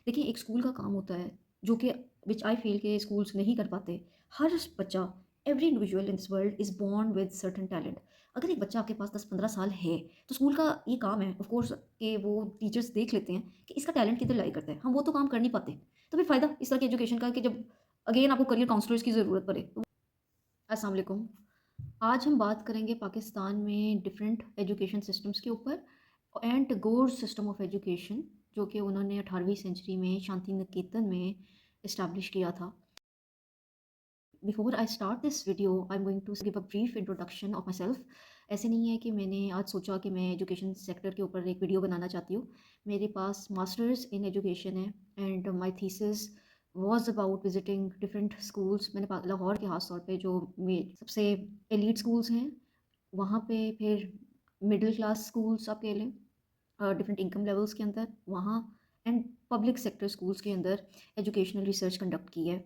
देखिए, एक स्कूल का काम होता है जो कि विच आई फ़ील के स्कूल्स नहीं कर पाते। हर बच्चा, every individual in this world is born with certain talent. अगर एक बच्चा आपके पास 10-15 साल है, तो स्कूल का ये काम है ऑफ़ कोर्स कि वो टीचर्स देख लेते हैं कि इसका टैलेंट किधर लाई करता है। हम वो तो काम कर नहीं पाते। तो फिर फ़ायदा इस तरह की एजुकेशन का कि जब अगेन आपको करियर काउंसलर्स की ज़रूरत पड़े। अस्सलाम वालेकुम। आज हम बात करेंगे पाकिस्तान में डिफरेंट एजुकेशन सिस्टम्स के ऊपर and Tagore system of education जो कि उन्होंने 18वीं सेंचुरी में शांति निकेतन में इस्टेब्लिश किया था। Before I start this video I am going to give a brief introduction of myself. ऐसे नहीं है कि मैंने आज सोचा कि मैं एजुकेशन सेक्टर के ऊपर एक वीडियो बनाना चाहती हूँ। मेरे पास मास्टर्स इन एजुकेशन है and my thesis was about visiting different schools. मैंने लाहौर के खास तौर पे जो सबसे एलीट स्कूल्स हैं वहाँ पे, फिर मिडिल क्लास स्कूल्स आप कह लें डिफरेंट इनकम लेवल्स के अंदर वहाँ, एंड पब्लिक सेक्टर स्कूल्स के अंदर एजुकेशनल रिसर्च कंडक्ट की है।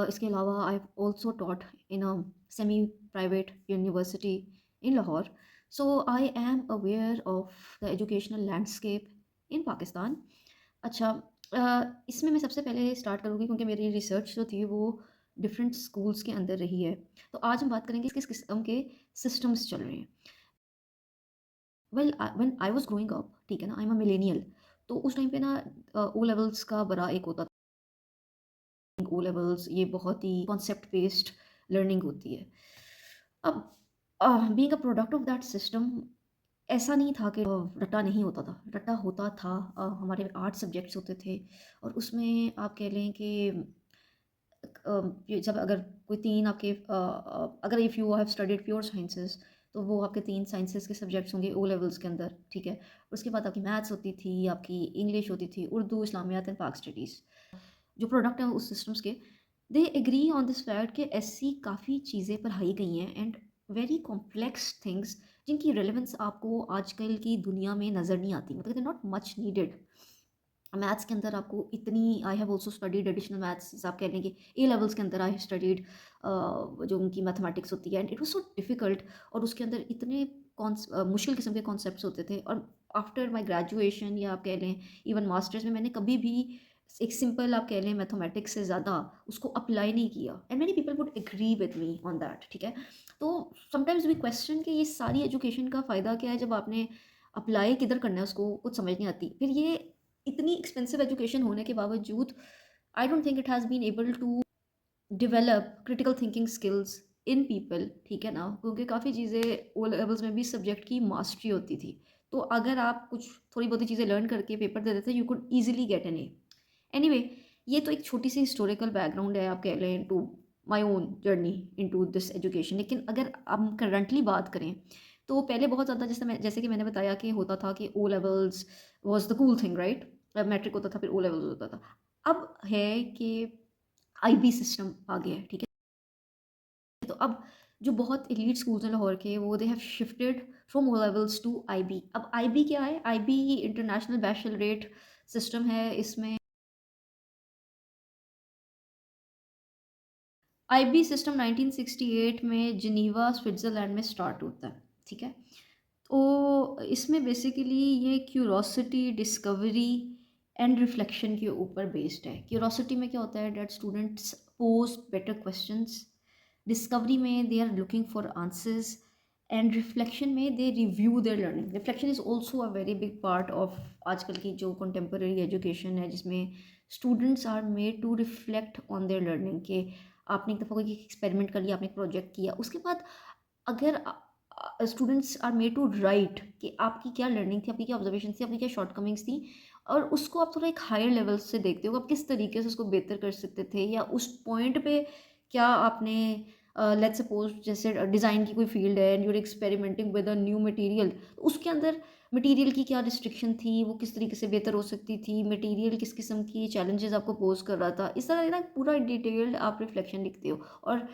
इसके अलावा आई have also taught in a semi private university in Lahore. So I am aware of the educational landscape इन पाकिस्तान। अच्छा, इसमें मैं सबसे पहले स्टार्ट करूँगी क्योंकि मेरी रिसर्च जो थी वो डिफरेंट स्कूल्स के अंदर रही है। तो आज हम बात करेंगे किस किस्म के सिस्टम्स चल रहे हैं। Well when I was growing up, ठीक है ना, आई एम अ मिलेनियल। तो उस टाइम पे ना ओ लेवल्स का बड़ा एक होता था। ओ लेवल्स ये बहुत ही कॉन्सेप्ट बेस्ड लर्निंग होती है। अब being a product of that system, ऐसा नहीं था कि रट्टा नहीं होता था, रट्टा होता था। हमारे 8 सब्जेक्ट्स होते थे और उसमें आप कह लें कि ये जब अगर कोई 3 आपके अगर if you have studied pure sciences तो वो आपके 3 साइंसेज़ के सब्जेक्ट्स होंगे ओ लेवल्स के अंदर, ठीक है? उसके बाद आपकी मैथ्स होती थी, आपकी इंग्लिश होती थी, उर्दू, इस्लामियात एंड पाक स्टडीज़। जो प्रोडक्ट हैं उस सिस्टम्स के, they agree on this fact कि ऐसी काफ़ी चीज़ें पढ़ाई गई हैं एंड वेरी कॉम्प्लेक्स थिंग्स जिनकी रेलेवेंस आपको आजकल की दुनिया में नज़र नहीं आती, मतलब they not much needed. Maths के अंदर आपको इतनी, I have also studied additional maths, आप कह लें कि ए लेवल्स के अंदर आई स्टडीड जो उनकी मैथमेटिक्स होती है and it was so difficult. और उसके अंदर इतने मुश्किल किस्म के कॉन्सेप्ट्स होते थे। और आफ्टर माय ग्रेजुएशन या आप कह लें इवन मास्टर्स में मैंने कभी भी एक सिंपल आप कह लें मैथमेटिक्स से ज़्यादा उसको अप्लाई नहीं किया and many people would agree with me on that, ठीक है? तो समटाइम्स वी क्वेश्चन कि ये सारी एजुकेशन का फ़ायदा क्या है जब आपने अप्लाई किधर करना है उसको कुछ समझ नहीं आती। फिर ये इतनी एक्सपेंसिव एजुकेशन होने के बावजूद I don't think it has been able to develop critical thinking skills in people, ठीक है ना? क्योंकि काफ़ी चीज़ें ओ लेवल्स में भी सब्जेक्ट की मास्टरी होती थी। तो अगर आप कुछ थोड़ी बहुत चीज़ें लर्न करके पेपर दे देते you could easily get an A. Anyway, ये तो एक छोटी सी हिस्टोरिकल बैकग्राउंड है आप कह लें into my own journey into this education. लेकिन अगर हम करंटली बात करें तो पहले बहुत ज़्यादा, जैसे कि मैंने बताया कि होता था कि O levels was the cool thing, right? Matric होता था फिर ओ लेवल्स होता था। अब है कि आईबी सिस्टम आ गया है, ठीक है? तो अब जो बहुत एलीट स्कूल्स हैं लाहौर के वो they have shifted from O levels to IB. अब आईबी क्या है? आईबी इंटरनेशनल बैचलरेट सिस्टम है। इसमें आईबी सिस्टम 1968 में जिनीवा स्विट्ज़रलैंड में स्टार्ट होता है, ठीक है? तो इसमें बेसिकली ये क्यूरोसिटी, डिस्कवरी एंड रिफ्लेक्शन के ऊपर बेस्ड है। क्यूरोसिटी में क्या होता है that students pose better questions, discovery में they are looking for answers and reflection में they review their learning. Reflection is also a very big part of आजकल की जो कंटेम्प्रेरी एजुकेशन है जिसमें students are made to reflect on their learning के आपने एक दफ़ा कोई एक्सपेरिमेंट कर लिया, आपने एक प्रोजेक्ट किया, उसके बाद अगर students are made to write कि आपकी क्या लर्निंग थी, आपकी क्या ऑब्जर्वेशन थी, आपकी क्या शॉर्टकमिंग्स थी, और उसको आप थोड़ा एक हायर लेवल से देखते हो, आप किस तरीके से उसको बेहतर कर सकते थे या उस पॉइंट पे क्या आपने, लेट्स सपोज जैसे डिज़ाइन की कोई फील्ड है and you are experimenting with a new material, उसके अंदर मटेरियल की क्या रिस्ट्रिक्शन थी, वो किस तरीके से बेहतर हो सकती थी, मटेरियल किस किस्म की चैलेंजेस आपको पोज कर रहा था, इस तरह ना पूरा डिटेल्ड आप रिफ्लेक्शन लिखते हो। और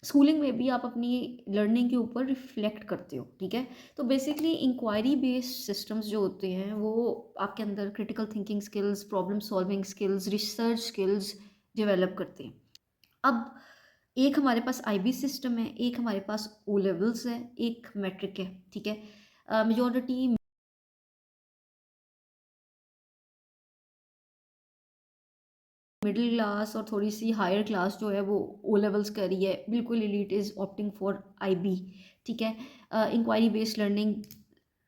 स्कूलिंग में भी आप अपनी लर्निंग के ऊपर रिफ्लेक्ट करते हो, ठीक है? तो बेसिकली इंक्वायरी बेस्ड सिस्टम्स जो होते हैं वो आपके अंदर critical thinking skills, problem solving skills, research skills develop करते हैं। अब एक हमारे पास आईबी सिस्टम है, एक हमारे पास ओ लेवल्स है, एक मैट्रिक है, ठीक है? मेजॉरिटी मिडिल क्लास और थोड़ी-सी हायर क्लास जो है वो ओ लेवल्स कर रही है, बिल्कुल elite is opting for IB, ठीक है? इंक्वायरी बेस्ड लर्निंग,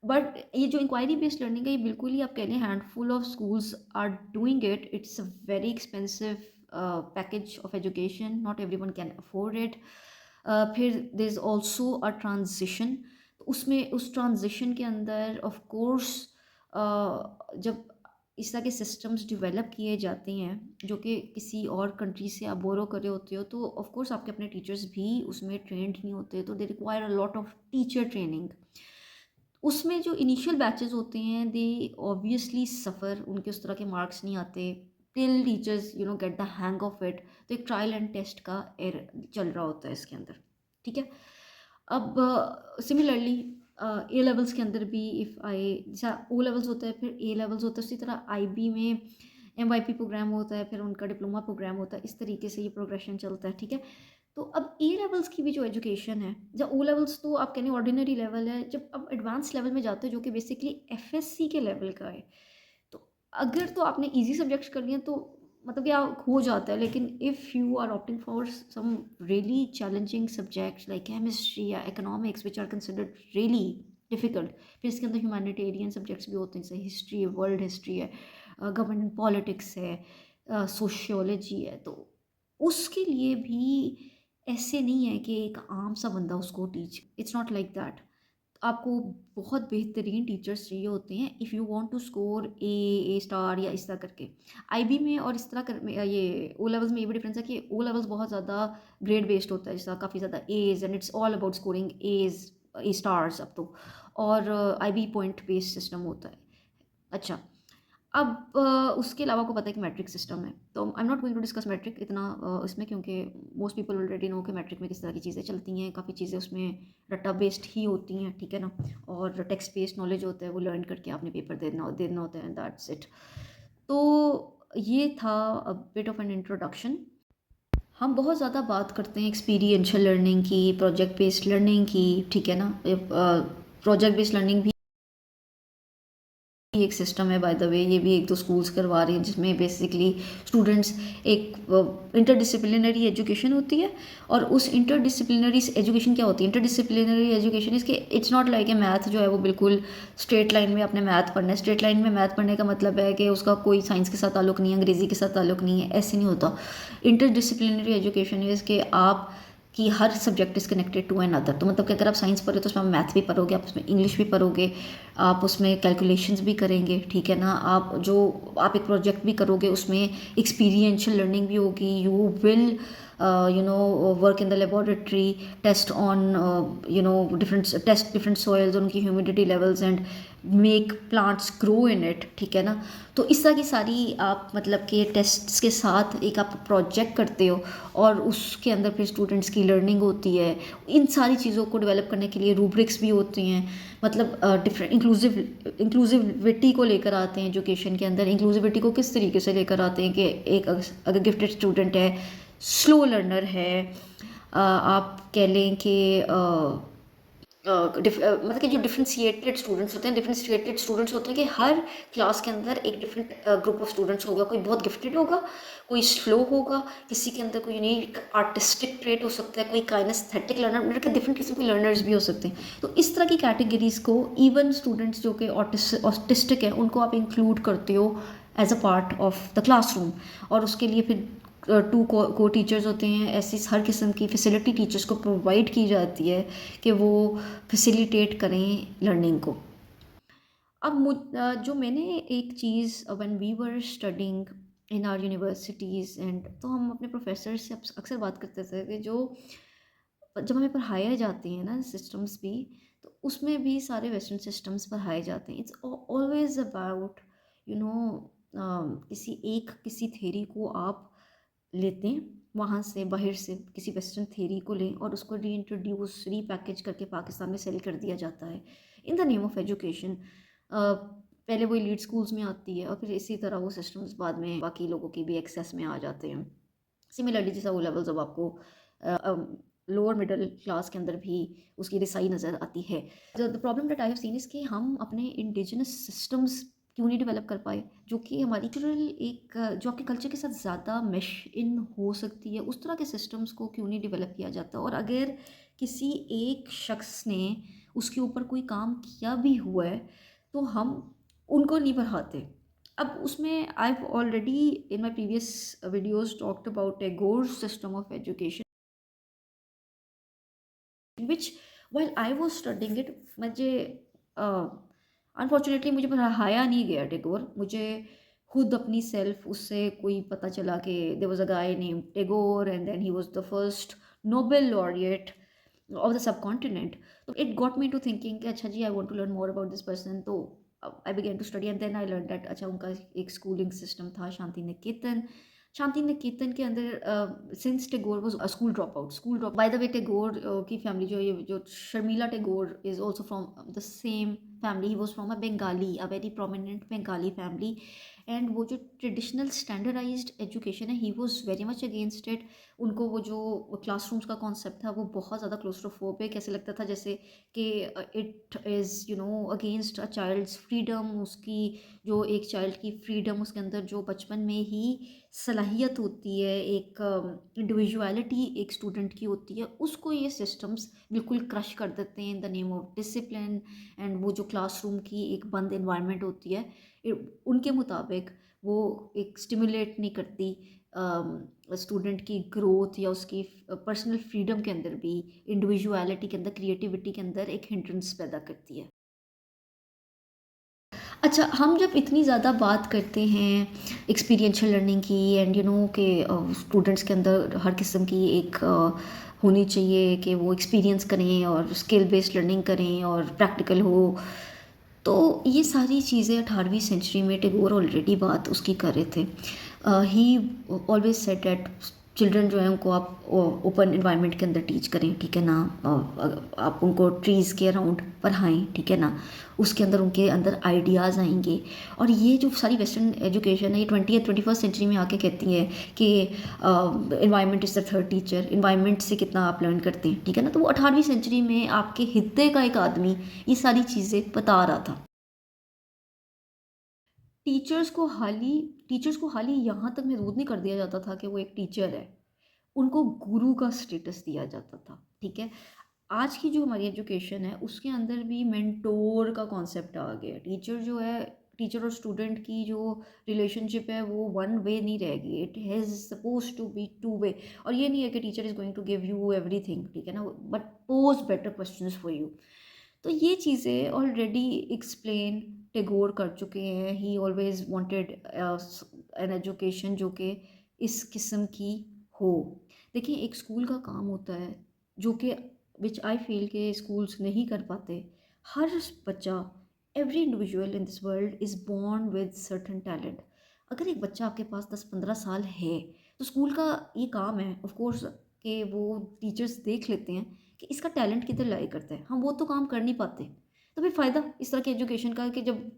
बट ये जो इंक्वायरी बेस्ड लर्निंग है ये बिल्कुल ही आप कह लें handful of schools are doing it, it's a very expensive package of education, not everyone can afford it. फिर there is also a transition, उसमें उस ट्रांजिशन के अंदर ऑफ कोर्स जब इस तरह के सिस्टम्स डेवलप किए जाते हैं जो कि किसी और कंट्री से आप बोरो कर रहे होते हो, तो ऑफ कोर्स आपके अपने टीचर्स भी उसमें ट्रेंड नहीं होते, तो they require a lot of teacher training. उसमें जो इनिशियल बैचेस होते हैं दे ऑब्वियसली सफ़र, उनके उस तरह के मार्क्स नहीं आते till teachers get the hang of it. तो एक ट्रायल एंड टेस्ट का एर चल रहा होता है इसके अंदर, ठीक है? अब सिमिलरली ए लेवल्स के अंदर भी इफ़ आई जैसा ओ लेवल्स होता है फिर ए लेवल्स होता है, उसी तरह आईबी में एमवाईपी प्रोग्राम होता है, फिर उनका डिप्लोमा प्रोग्राम होता है, इस तरीके से ये प्रोग्रेशन चलता है, ठीक है? तो अब ए लेवल्स की भी जो एजुकेशन है, जब ओ लेवल्स तो आप कहें ऑर्डिनरी लेवल है, जब अब एडवांस लेवल में जाते हो जो कि बेसिकली एफएससी के लेवल का है, तो अगर तो आपने इजी सब्जेक्ट्स कर लिए तो मतलब कि हो जाता है, लेकिन if you are opting for some really challenging subjects like chemistry या economics which are considered really difficult, फिर इसके अंदर ह्यूमैनिटेरियन सब्जेक्ट्स भी होते हैं, जैसे हिस्ट्री है, वर्ल्ड हिस्ट्री है, गवर्नमेंट पॉलिटिक्स है, सोशियोलॉजी है, तो उसके लिए भी ऐसे नहीं है कि एक आम सा बंदा उसको teach, it's not like that. आपको बहुत बेहतरीन टीचर्स चाहिए होते हैं if you want to score A star या इस तरह करके। आईबी में और इस तरह कर में ये ओ लेवल्स में ये भी डिफरेंस है कि ओ लेवल्स बहुत ज़्यादा ग्रेड बेस्ड होता है, जैसा काफ़ी ज़्यादा A's and it's all about scoring A's, A stars अब तो, और आईबी पॉइंट बेस्ड सिस्टम होता है। अच्छा, अब उसके अलावा आपको पता है कि मैट्रिक सिस्टम है, तो I am not going to discuss matric इतना इसमें, क्योंकि मोस्ट पीपल ऑलरेडी नो कि मैट्रिक में किस तरह की चीज़ें चलती हैं, काफ़ी चीज़ें उसमें रट्टा बेस्ड ही होती हैं, ठीक है ना? और टेक्स्ट बेस्ड नॉलेज होता है, वो लर्न करके आपने पेपर देना होता है, दैट्स इट। तो ये था a bit of an introduction. हम बहुत ज़्यादा बात करते हैं एक्सपीरियंशियल लर्निंग की, प्रोजेक्ट बेस्ड लर्निंग की, ठीक है ना? प्रोजेक्ट बेस्ड लर्निंग भी एक सिस्टम है बाय द वे, ये भी एक दो स्कूल्स करवा रहे हैं जिसमें बेसिकली स्टूडेंट्स एक इंटरडिसिप्लिनरी एजुकेशन होती है, और उस इंटरडिसिप्लिनरी एजुकेशन क्या होती है? इंटरडिसिप्लिनरी एजुकेशन इसके it's not like a math जो है वो बिल्कुल स्ट्रेट लाइन में आपने मैथ पढ़ना है। स्ट्रेट लाइन में मैथ पढ़ने का मतलब है कि उसका कोई साइंस के साथ ताल्लुक नहीं है, अंग्रेज़ी के साथ ताल्लुक नहीं है, ऐसे नहीं होता। इंटरडिसिप्लिनरी एजुकेशन इज़ के आप कि हर subject is connected to another, तो मतलब कि अगर आप साइंस पढ़ो तो उसमें आप मैथ भी पढ़ोगे, आप उसमें इंग्लिश भी पढ़ोगे, आप उसमें कैलकुलेशंस भी करेंगे, ठीक है ना? आप एक प्रोजेक्ट भी करोगे, उसमें एक्सपीरियंशियल लर्निंग भी होगी, you will work in the laboratory, test on different soils, उनकी humidity levels and make plants grow in it, ठीक है ना? तो इस तरह की सारी आप मतलब कि टेस्ट्स के साथ एक आप प्रोजेक्ट करते हो, और उसके अंदर फिर स्टूडेंट्स की लर्निंग होती है। इन सारी चीज़ों को डेवलप करने के लिए रूब्रिक्स भी होती हैं, मतलब डिफरेंट इंक्लूसिविटी को लेकर आते हैं एजुकेशन के अंदर। इंक्लूसिविटी को किस तरीके से लेकर आते हैं कि एक अगर गिफ्टेड स्टूडेंट है, स्लो लर्नर है, आप कह लें कि मतलब कि जो डिफरेंशिएटेड स्टूडेंट्स होते हैं कि हर क्लास के अंदर एक डिफरेंट ग्रुप ऑफ स्टूडेंट्स होगा, कोई बहुत गिफ्टेड होगा, कोई स्लो होगा, किसी के अंदर कोई यूनिक आर्टिस्टिक ट्रेट हो सकता है, कोई काइनेस्थेटिक लर्नर, मतलब कि डिफरेंट किस्म के लर्नर्स भी हो सकते हैं। तो इस तरह की कैटेगरीज को इवन स्टूडेंट्स जो कि ऑटिस्टिक है उनको आप इंक्लूड करते हो as a part of the classroom, और उसके लिए फिर टू को टीचर्स होते हैं, ऐसी हर किस्म की फैसिलिटी टीचर्स को प्रोवाइड की जाती है कि वो फैसिलिटेट करें लर्निंग को। अब जो मैंने एक चीज़ when we were studying in our universities and, तो हम अपने प्रोफेसर से अक्सर बात करते थे कि जो जब हमें पढ़ाए जाते हैं ना सिस्टम्स भी, तो उसमें भी सारे वेस्टर्न सिस्टम्स पढ़ाए जाते हैं। It's always about you know किसी थेरी को आप लेते हैं, वहाँ से बाहर से किसी वेस्टर्न थ्योरी को लें और उसको रीइंट्रोड्यूस रीपैकेज करके पाकिस्तान में सेल कर दिया जाता है in the name of education. पहले वो एलीट स्कूल्स में आती है और फिर इसी तरह वो सिस्टम्स बाद में बाकी लोगों की भी एक्सेस में आ जाते हैं। सिमिलरली जैसा वो लेवल्स अब आपको लोअर मिडिल क्लास के अंदर भी उसकी रिसाई नज़र आती है। The problem that I have seen is कि हम अपने इंडिजिनस सिस्टम्स क्यों नहीं डेवलप कर पाए? जो कि हमारी कल्चरल जो आपके कल्चर के साथ ज़्यादा मेश इन हो सकती है, उस तरह के सिस्टम्स को क्यों नहीं डेवलप किया जाता? और अगर किसी एक शख्स ने उसके ऊपर कोई काम किया भी हुआ है, तो हम उनको नहीं बढ़ाते। अब उसमें I have already in my previous videos talked about Tagore's system of education, which while I was studying it मुझे अनफॉर्चुनेटली मुझे पढ़ाया नहीं गया टैगोर। मुझे खुद अपनी सेल्फ उससे कोई पता चला कि there was a guy named Tagore and then he was the first Nobel laureate of the subcontinent. तो it got me to thinking कि अच्छा जी I want to learn more about this person. तो I began to study and then I learn that अच्छा उनका एक schooling system था शांति निकेतन। शांति निकेतन के अंदर since Tagore was a school drop by the way Tagore की फैमिली जो ये जो Sharmila Tagore is also from the same family. He was from a Bengali a very prominent Bengali family and वो जो ट्रेडिशनल स्टैंडर्डाइज्ड एजुकेशन है he was very much against it. उनको वो जो क्लासरूम्स का कॉन्सेप्ट था वो बहुत ज़्यादा क्लोस्ट्रोफोबिक ऐसे लगता था जैसे कि it is you know against a child's freedom. उसकी जो एक चाइल्ड की फ्रीडम उसके अंदर जो बचपन में ही सलाहियत होती है एक इंडिविजुअलिटी एक स्टूडेंट की होती है उसको ये सिस्टम्स बिल्कुल क्रश कर देते हैं in the name of discipline. And वो जो क्लासरूम की एक बंद इन्वायरमेंट होती है उनके मुताबिक वो एक स्टिमुलेट नहीं करती स्टूडेंट की ग्रोथ या उसकी पर्सनल फ्रीडम के अंदर भी इंडिविजुअलिटी के अंदर क्रिएटिविटी के अंदर एक हिंड्रेंस पैदा करती है। अच्छा, हम जब इतनी ज़्यादा बात करते हैं एक्सपीरियंशियल लर्निंग की एंड यू नो कि स्टूडेंट्स के अंदर हर किस्म की एक होनी चाहिए कि वो एक्सपीरियंस करें और स्किल बेस्ड लर्निंग करें और प्रैक्टिकल हो, तो ये सारी चीज़ें 18वीं सेंचुरी में टैगोर ऑलरेडी बात उसकी कर रहे थे। ही ऑलवेज सेड दैट चिल्ड्रन जो है उनको आप ओपन इन्वायरमेंट के अंदर टीच करें, ठीक है ना। आप उनको ट्रीज़ के अराउंड पढ़ाएं, ठीक है ना। उसके अंदर उनके अंदर आइडियाज़ आएंगे। और ये जो सारी वेस्टर्न एजुकेशन है ये 21st सेंचुरी में आके कहती है कि environment is the third teacher. Environment से कितना आप लर्न करते हैं, ठीक है ना। तो वो 18वीं सेंचुरी में आपके हिद्दे का एक आदमी ये सारी चीज़ें बता रहा था। टीचर्स को हाली टीचर्स को हाली यहाँ तक महदूद नहीं कर दिया जाता था कि वो एक टीचर है, उनको गुरु का स्टेटस दिया जाता था, ठीक है। आज की जो हमारी एजुकेशन है उसके अंदर भी मेंटोर का कॉन्सेप्ट आ गया। टीचर और स्टूडेंट की जो रिलेशनशिप है वो वन वे नहीं रहेगी, it has suppose to be two way. और ये नहीं है कि teacher is going to give you everything, ठीक है ना, but pose better questions for you. तो ये चीज़ें ऑलरेडी एक्सप्लेन टैगोर कर चुके हैं। He always wanted an education जो कि इस किस्म की हो। देखिए एक स्कूल का काम होता है जो कि विच आई फील के स्कूल्स नहीं कर पाते। हर बच्चा every individual in this world is born with certain talent. अगर एक बच्चा आपके पास 10-15 साल है तो स्कूल का ये काम है ऑफ कोर्स कि वो टीचर्स देख लेते हैं कि इसका टैलेंट किधर लाई करता है। हम वो तो काम कर नहीं पाते, तो फिर फ़ायदा इस तरह की एजुकेशन का कि जब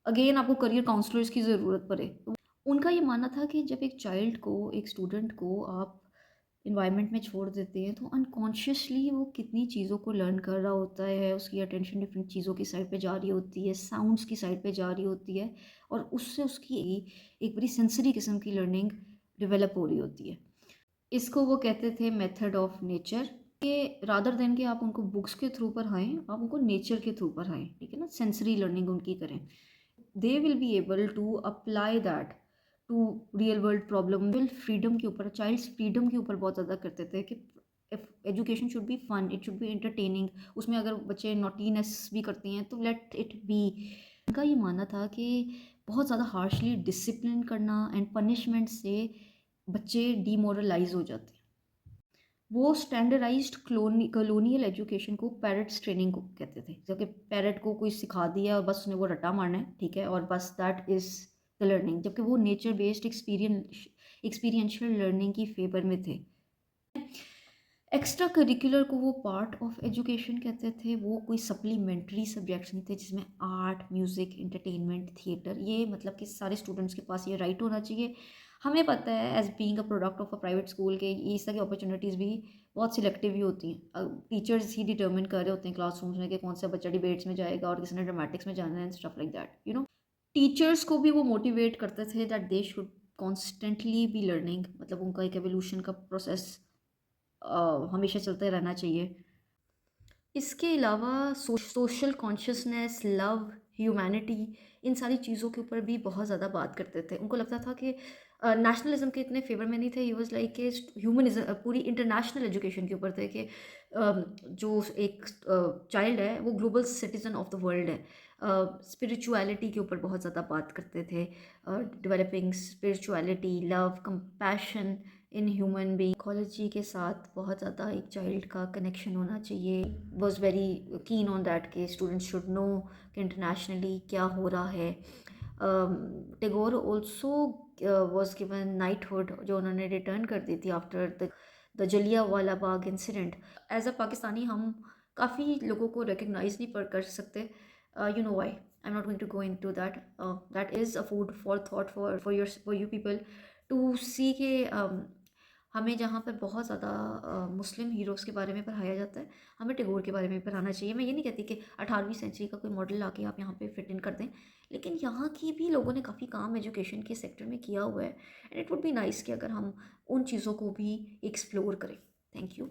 अगेन आपको करियर काउंसलर्स की ज़रूरत पड़े। तो उनका ये मानना था कि जब एक चाइल्ड को एक स्टूडेंट को आप इन्वायरमेंट में छोड़ देते हैं तो अनकॉन्शियसली वो कितनी चीज़ों को लर्न कर रहा होता है, उसकी अटेंशन डिफरेंट चीज़ों की साइड पे जा रही होती है, साउंड्स की साइड पे जा रही होती है और उससे उसकी एक बड़ी सेंसरी किस्म की लर्निंग डेवलप हो रही होती है। इसको वो कहते थे मेथड ऑफ नेचर। कि रादर देन कि आप उनको बुक्स के थ्रू पढ़ाएँ, आप उनको नेचर के थ्रू पढ़ाएँ, ठीक है ना? सेंसरी लर्निंग उनकी करें। They will be able to apply that to real world problem. Will freedom के ऊपर चाइल्ड्स फ्रीडम के ऊपर बहुत ज़्यादा करते थे कि education should be fun, it should be entertaining. उसमें अगर बच्चे नॉटीनेस भी करते हैं तो लेट इट बी। उनका ये मानना था कि बहुत ज़्यादा हार्शली डिसिप्लिन करना एंड पनिशमेंट से बच्चे डीमोरलाइज हो जाते हैं। वो स्टैंडर्डाइज्ड कॉलोनियल एजुकेशन को पैरेट्स ट्रेनिंग को कहते थे। जबकि पैरेट को कोई सिखा दिया और बस उसने वो रट्टा मारना है, ठीक है, और बस दैट इज़ द लर्निंग। जबकि वो नेचर बेस्ड एक्सपीरियंशियल लर्निंग की फेवर में थे। एक्स्ट्रा करिकुलर को वो पार्ट ऑफ एजुकेशन कहते थे। वो कोई सप्लीमेंट्री सब्जेक्ट्स नहीं थे जिसमें आर्ट, म्यूज़िक, एंटरटेनमेंट, थिएटर, ये मतलब कि सारे स्टूडेंट्स के पास ये राइट होना चाहिए। हमें पता है as being a product of a private school के ये इस तरह की अपॉर्चुनिटीज़ भी बहुत सिलेक्टिव ही होती हैं। टीचर्स ही डिटर्मिन कर रहे होते हैं क्लासरूम्स में कि कौन सा बच्चा डिबेट्स में जाएगा और किसी ने ड्रामेटिक्स में जाना है, stuff like that, you know. Teachers को भी वो मोटिवेट करते थे that they should constantly be learning, मतलब उनका एक एवोल्यूशन का प्रोसेस हमेशा चलते रहना चाहिए। इसके अलावा सोशल कॉन्शियसनेस, लव, ह्यूमैनिटी, इन सारी चीज़ों के ऊपर भी बहुत ज़्यादा बात करते थे। उनको लगता था कि नेशनलिज़्म के इतने फ़ेवर में नहीं थे, ही वाज़ लाइक कि ह्यूमनिज़्म, पूरी इंटरनेशनल एजुकेशन के ऊपर थे कि जो एक चाइल्ड है वो global citizen of the world है। स्पिरिचुअलिटी के ऊपर बहुत ज़्यादा बात करते थे, developing spirituality, love, compassion in human being, psychology के साथ बहुत ज़्यादा एक चाइल्ड का कनेक्शन होना चाहिए। Was very keen on that कि स्टूडेंट्स शुड नो कि इंटरनेशनली क्या हो रहा है। Tagore also was given knighthood, जो उन्होंने रिटर्न कर दी थी after the Jallianwala Bagh incident. As a Pakistani हम काफ़ी लोगों को रिकग्नाइज नहीं कर सकते, you know why, I am not going to go into that. That is a food for thought for you people to see के हमें जहाँ पर बहुत ज़्यादा मुस्लिम हीरोज़ के बारे में पढ़ाया जाता है, हमें टैगोर के बारे में भी पढ़ाना चाहिए। मैं ये नहीं कहती कि 18वीं सेंचुरी का कोई मॉडल लाके आप यहाँ पे फिट इन कर दें, लेकिन यहाँ की भी लोगों ने काफ़ी काम एजुकेशन के सेक्टर में किया हुआ है, and it would be nice कि अगर हम उन चीज़ों को भी एक्सप्लोर करें। Thank you.